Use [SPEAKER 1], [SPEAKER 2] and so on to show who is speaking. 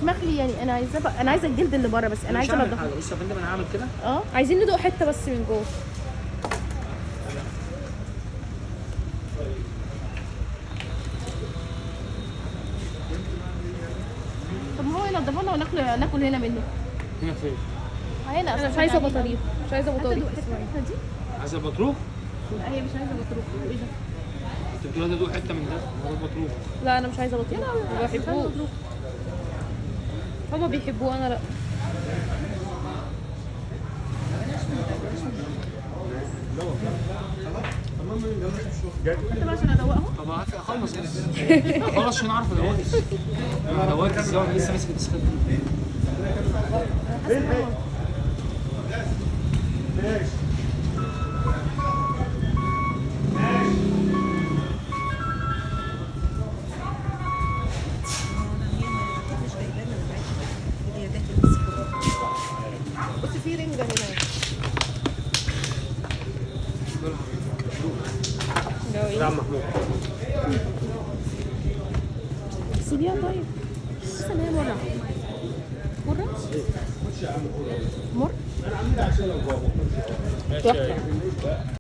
[SPEAKER 1] مش مخلي يعني، انا عايزه الجلد اللي بره، بس انا عايزه
[SPEAKER 2] مش هعمل
[SPEAKER 1] انضفه.
[SPEAKER 2] حاجه. بص يا فندم انا هعمل كده.
[SPEAKER 3] عايزين ندوق حته بس من جوه.
[SPEAKER 1] طب ما هو ينضفه لنا وناكل هنا منه.
[SPEAKER 2] هنا فين؟
[SPEAKER 1] هنا
[SPEAKER 3] انا مش عايزه بطاريق، مش عايزه بطاريق.
[SPEAKER 1] الحته دي.
[SPEAKER 2] عايز البطروخ؟
[SPEAKER 1] هي مش عايزه بطروخ. ايه ده؟
[SPEAKER 2] انت بتقول انا ادوق حته من ده، هو البطروخ.
[SPEAKER 3] لا انا مش عايزه بطاريق، ما بحبوش. هما بيحبوه انا لا.
[SPEAKER 1] انت بقى عشان ادوقهم.
[SPEAKER 2] طب اخلص خلاص عشان اعرف ادوقك. انا ادوقك ازاي وانا لسه ماسك الديسكات.
[SPEAKER 1] بص في رنجه هنا.
[SPEAKER 2] نعم محمود.
[SPEAKER 1] سيبيها طيب. بس ان هي مره. مر.
[SPEAKER 3] تحفه.